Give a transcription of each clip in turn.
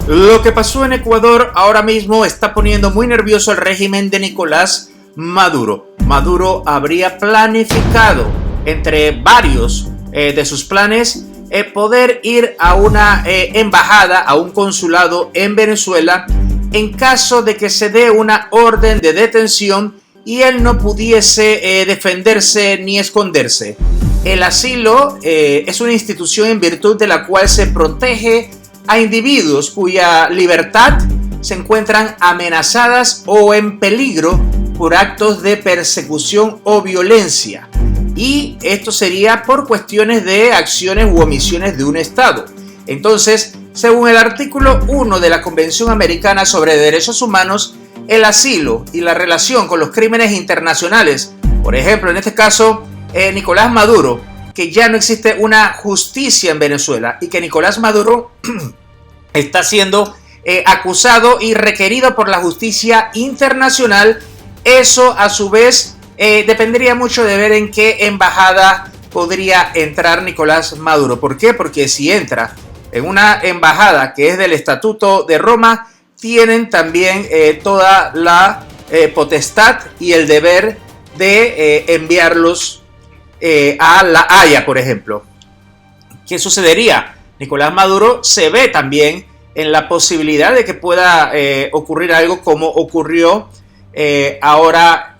Lo que pasó en Ecuador ahora mismo está poniendo muy nervioso al régimen de Nicolás Maduro. Maduro habría planificado, entre varios de sus planes, poder ir a una embajada, a un consulado en Venezuela, en caso de que se dé una orden de detención y él no pudiese defenderse ni esconderse. El asilo es una institución en virtud de la cual se protege a individuos cuya libertad se encuentran amenazadas o en peligro por actos de persecución o violencia. Y esto sería por cuestiones de acciones u omisiones de un Estado. Entonces, según el artículo 1 de la Convención Americana sobre Derechos Humanos, el asilo y la relación con los crímenes internacionales, por ejemplo, en este caso, Nicolás Maduro, que ya no existe una justicia en Venezuela y que Nicolás Maduro está siendo acusado y requerido por la justicia internacional. Eso a su vez dependería mucho de ver en qué embajada podría entrar Nicolás Maduro. ¿Por qué? Porque si entra en una embajada que es del Estatuto de Roma, tienen también toda la potestad y el deber de enviarlos a La Haya, por ejemplo. ¿Qué sucedería? Nicolás Maduro se ve también en la posibilidad de que pueda ocurrir algo como ocurrió ahora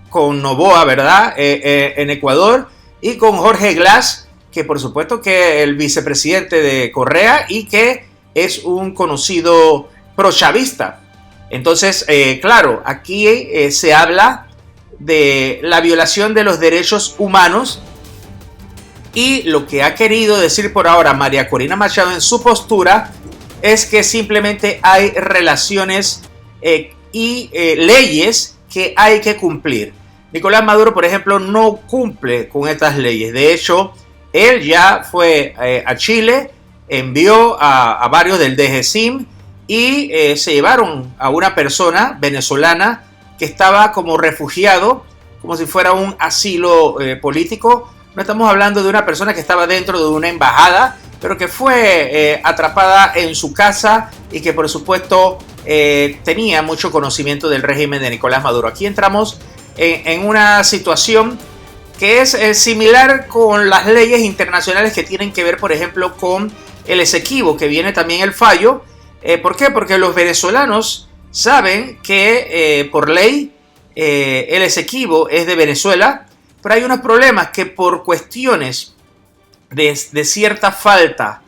con Noboa, ¿verdad? En Ecuador, y con Jorge Glass, que por supuesto que es el vicepresidente de Correa y que es un conocido prochavista. Entonces, claro, aquí se habla de la violación de los derechos humanos, y lo que ha querido decir por ahora María Corina Machado en su postura es que simplemente hay relaciones y leyes que hay que cumplir. Nicolás Maduro, por ejemplo, no cumple con estas leyes. De hecho, él ya fue a Chile, envió a varios del DGCIM y se llevaron a una persona venezolana que estaba como refugiado, como si fuera un asilo político. No estamos hablando de una persona que estaba dentro de una embajada, pero que fue atrapada en su casa y que por supuesto tenía mucho conocimiento del régimen de Nicolás Maduro. Aquí entramos en una situación que es similar con las leyes internacionales que tienen que ver, por ejemplo, con el Esequibo, que viene también el fallo. ¿Por qué? Porque los venezolanos saben que por ley el Esequibo es de Venezuela, pero hay unos problemas que por cuestiones de cierta falta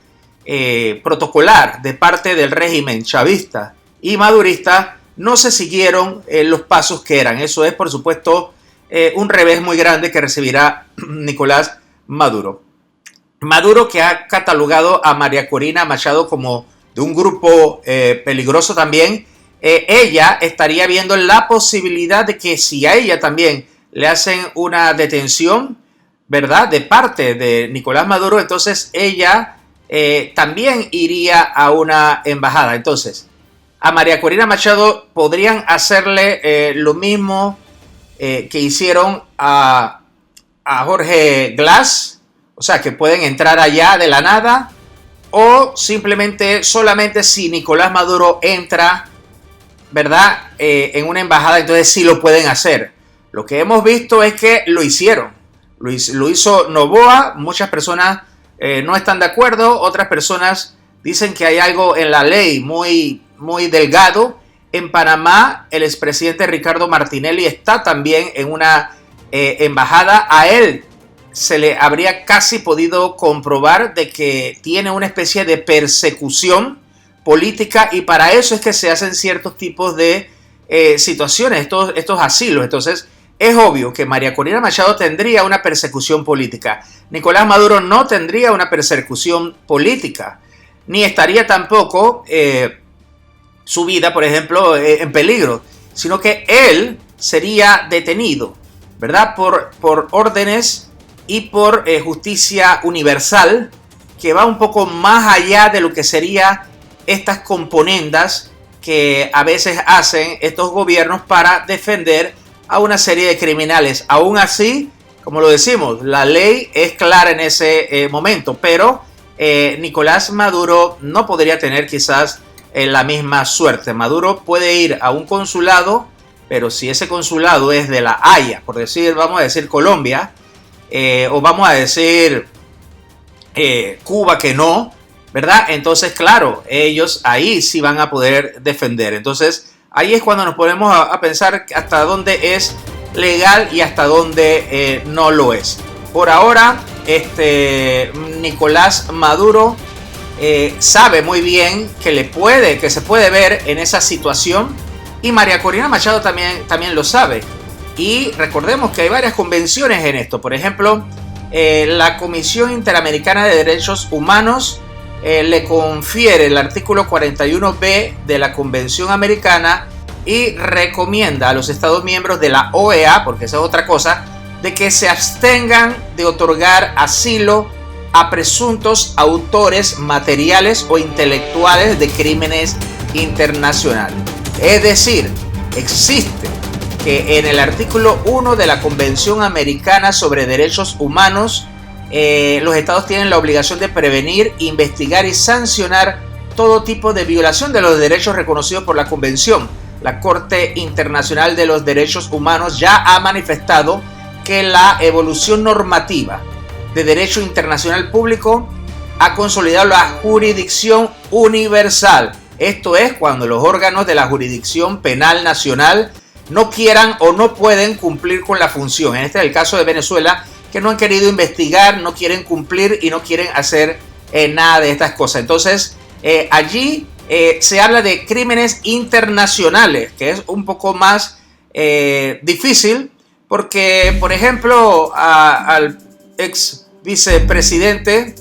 protocolar de parte del régimen chavista y madurista no se siguieron los pasos que eran. Eso es, por supuesto, un revés muy grande que recibirá Nicolás Maduro. Maduro, que ha catalogado a María Corina Machado como de un grupo peligroso también, ella estaría viendo la posibilidad de que si a ella también le hacen una detención, ¿verdad?, de parte de Nicolás Maduro, entonces ella también iría a una embajada. Entonces, a María Corina Machado podrían hacerle lo mismo que hicieron a Jorge Glass, o sea, que pueden entrar allá de la nada, o simplemente solamente si Nicolás Maduro entra, ¿verdad?, en una embajada, entonces sí lo pueden hacer. Lo que hemos visto es que lo hicieron. Lo hizo Noboa. Muchas personas no están de acuerdo. Otras personas dicen que hay algo en la ley muy, muy delgado. En Panamá, el expresidente Ricardo Martinelli está también en una embajada. A él se le habría casi podido comprobar de que tiene una especie de persecución política, y para eso es que se hacen ciertos tipos de situaciones, estos asilos. Entonces, es obvio que María Corina Machado tendría una persecución política. Nicolás Maduro no tendría una persecución política, ni estaría tampoco su vida, por ejemplo, en peligro, sino que él sería detenido, ¿verdad?, por órdenes y por justicia universal, que va un poco más allá de lo que sería estas componendas que a veces hacen estos gobiernos para defender a una serie de criminales. Aún así, como lo decimos, la ley es clara en ese momento, pero Nicolás Maduro no podría tener quizás la misma suerte. Maduro puede ir a un consulado, pero si ese consulado es de La Haya, por decir, vamos a decir Colombia, o vamos a decir Cuba, que no, ¿verdad? Entonces, claro, ellos ahí sí van a poder defender. Entonces, ahí es cuando nos ponemos a pensar hasta dónde es legal y hasta dónde no lo es. Por ahora, Nicolás Maduro sabe muy bien que se puede ver en esa situación, y María Corina Machado también lo sabe. Y recordemos que hay varias convenciones en esto. Por ejemplo, la Comisión Interamericana de Derechos Humanos le confiere el artículo 41B de la Convención Americana y recomienda a los Estados miembros de la OEA, porque esa es otra cosa, de que se abstengan de otorgar asilo a presuntos autores materiales o intelectuales de crímenes internacionales. Es decir, existe que en el artículo 1 de la Convención Americana sobre Derechos Humanos, los estados tienen la obligación de prevenir, investigar y sancionar todo tipo de violación de los derechos reconocidos por la Convención. La Corte Internacional de los Derechos Humanos ya ha manifestado que la evolución normativa de derecho internacional público ha consolidado la jurisdicción universal. Esto es cuando los órganos de la jurisdicción penal nacional no quieran o no pueden cumplir con la función. Este es el caso de Venezuela, que no han querido investigar, no quieren cumplir y no quieren hacer nada de estas cosas. Entonces, allí se habla de crímenes internacionales, que es un poco más difícil, porque, por ejemplo, al ex vicepresidente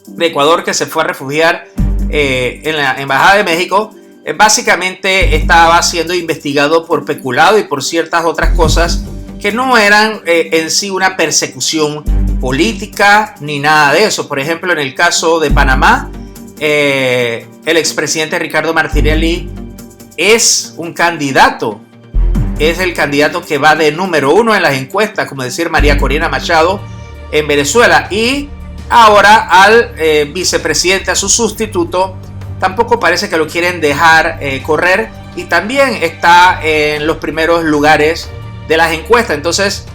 de Ecuador, que se fue a refugiar en la Embajada de México, básicamente estaba siendo investigado por peculado y por ciertas otras cosas que no eran en sí una persecución política ni nada de eso. Por ejemplo, en el caso de Panamá, el expresidente Ricardo Martinelli es un candidato, es el candidato que va de número 1 en las encuestas, como decir María Corina Machado en Venezuela, y ahora al vicepresidente, a su sustituto, tampoco parece que lo quieren dejar correr, y también está en los primeros lugares de las encuestas. Entonces,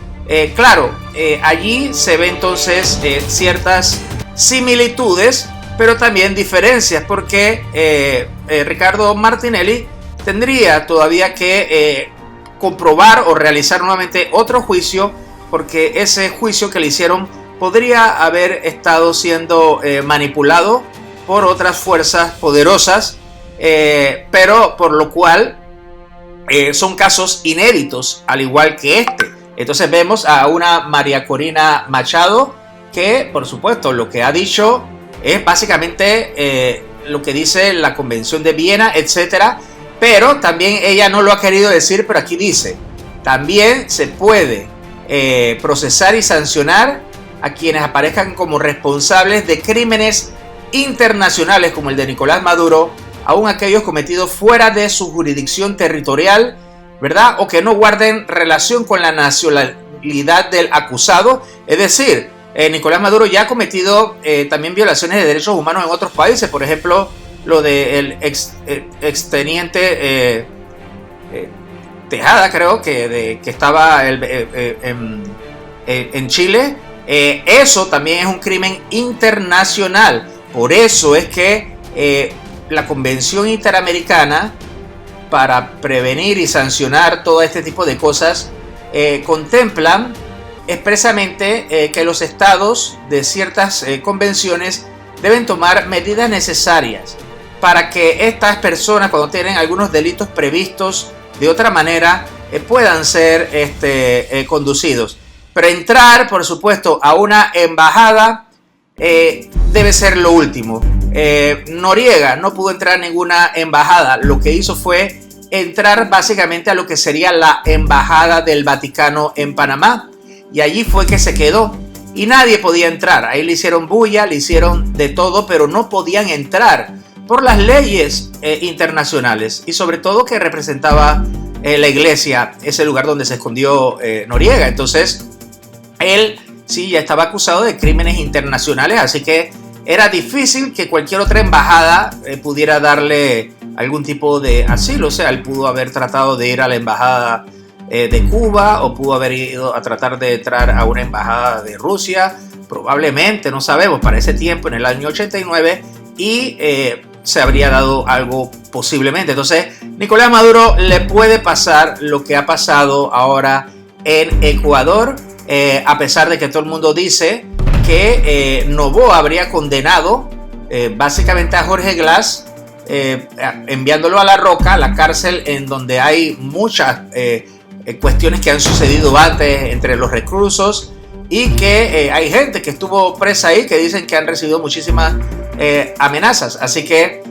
claro, allí se ven entonces ciertas similitudes, pero también diferencias, porque Ricardo Martinelli tendría todavía que comprobar o realizar nuevamente otro juicio, porque ese juicio que le hicieron podría haber estado siendo manipulado por otras fuerzas poderosas, pero por lo cual son casos inéditos, al igual que este. Entonces vemos a una María Corina Machado que, por supuesto, lo que ha dicho es básicamente lo que dice la Convención de Viena, etcétera, pero también ella no lo ha querido decir, pero aquí dice: también se puede procesar y sancionar a quienes aparezcan como responsables de crímenes internacionales como el de Nicolás Maduro, aun aquellos cometidos fuera de su jurisdicción territorial, ¿verdad? O que no guarden relación con la nacionalidad del acusado. Es decir, Nicolás Maduro ya ha cometido también violaciones de derechos humanos en otros países. Por ejemplo, lo del exteniente Tejada, creo que estaba en Chile. Eso también es un crimen internacional. Por eso es que la Convención Interamericana, para prevenir y sancionar todo este tipo de cosas, contemplan expresamente que los estados de ciertas convenciones deben tomar medidas necesarias para que estas personas, cuando tienen algunos delitos previstos de otra manera, puedan ser conducidos. Pero entrar, por supuesto, a una embajada debe ser lo último. Noriega no pudo entrar a ninguna embajada. Lo que hizo fue entrar básicamente a lo que sería la embajada del Vaticano en Panamá, y allí fue que se quedó y nadie podía entrar. Ahí le hicieron bulla, le hicieron de todo, pero no podían entrar por las leyes internacionales, y sobre todo que representaba la iglesia, ese lugar donde se escondió Noriega. Entonces él sí ya estaba acusado de crímenes internacionales, así que era difícil que cualquier otra embajada pudiera darle algún tipo de asilo. O sea, él pudo haber tratado de ir a la embajada de Cuba, o pudo haber ido a tratar de entrar a una embajada de Rusia, probablemente, no sabemos, para ese tiempo, en el año 89, y se habría dado algo posiblemente. Entonces, Nicolás Maduro le puede pasar lo que ha pasado ahora en Ecuador, a pesar de que todo el mundo dice que Noboa habría condenado básicamente a Jorge Glass, enviándolo a La Roca, la cárcel en donde hay muchas cuestiones que han sucedido antes entre los reclusos, y que hay gente que estuvo presa ahí que dicen que han recibido muchísimas amenazas. Así que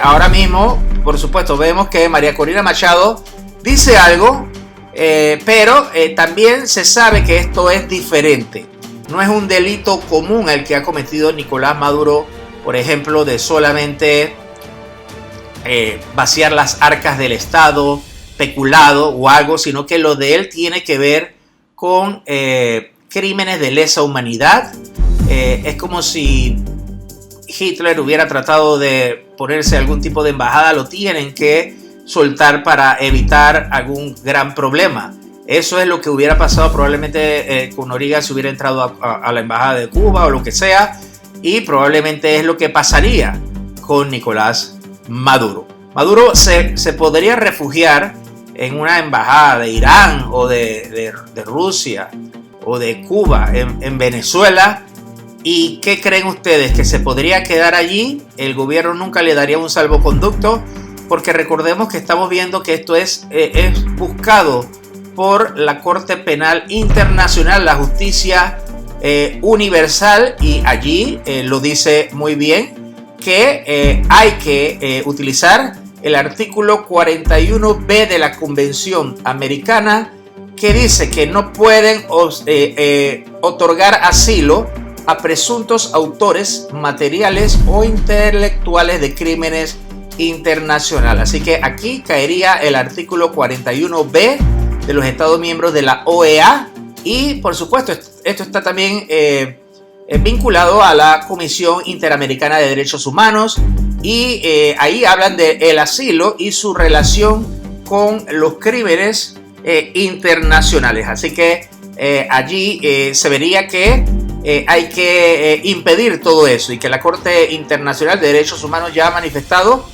ahora mismo, por supuesto, vemos que María Corina Machado dice algo, pero también se sabe que esto es diferente. No es un delito común el que ha cometido Nicolás Maduro, por ejemplo, de solamente vaciar las arcas del Estado, peculado o algo, sino que lo de él tiene que ver con crímenes de lesa humanidad. Es como si Hitler hubiera tratado de ponerse algún tipo de embajada, lo tienen que soltar para evitar algún gran problema. Eso es lo que hubiera pasado probablemente con Noriega si hubiera entrado a la embajada de Cuba o lo que sea, y probablemente es lo que pasaría con Nicolás Maduro. Maduro se podría refugiar en una embajada de Irán o de Rusia o de Cuba, en Venezuela. ¿Y qué creen ustedes? ¿Que se podría quedar allí? El gobierno nunca le daría un salvoconducto, porque recordemos que estamos viendo que esto es buscado por la Corte Penal Internacional, la justicia universal, y allí lo dice muy bien que hay que utilizar el artículo 41B de la Convención Americana, que dice que no pueden otorgar asilo a presuntos autores materiales o intelectuales de crímenes internacionales. Así que aquí caería el artículo 41B de los Estados miembros de la OEA, y por supuesto esto está también vinculado a la Comisión Interamericana de Derechos Humanos, y ahí hablan del asilo y su relación con los crímenes internacionales. Así que allí se vería que hay que impedir todo eso, y que la Corte Internacional de Derechos Humanos ya ha manifestado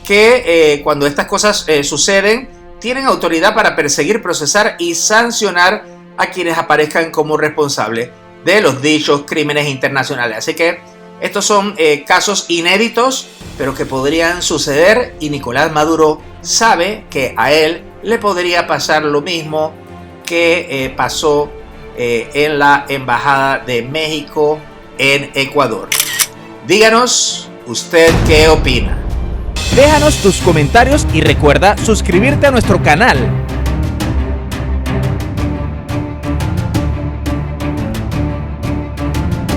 que cuando estas cosas suceden, tienen autoridad para perseguir, procesar y sancionar a quienes aparezcan como responsables de los dichos crímenes internacionales. Así que estos son casos inéditos, pero que podrían suceder, y Nicolás Maduro sabe que a él le podría pasar lo mismo que pasó en la Embajada de México en Ecuador. Díganos usted qué opina. Déjanos tus comentarios y recuerda suscribirte a nuestro canal.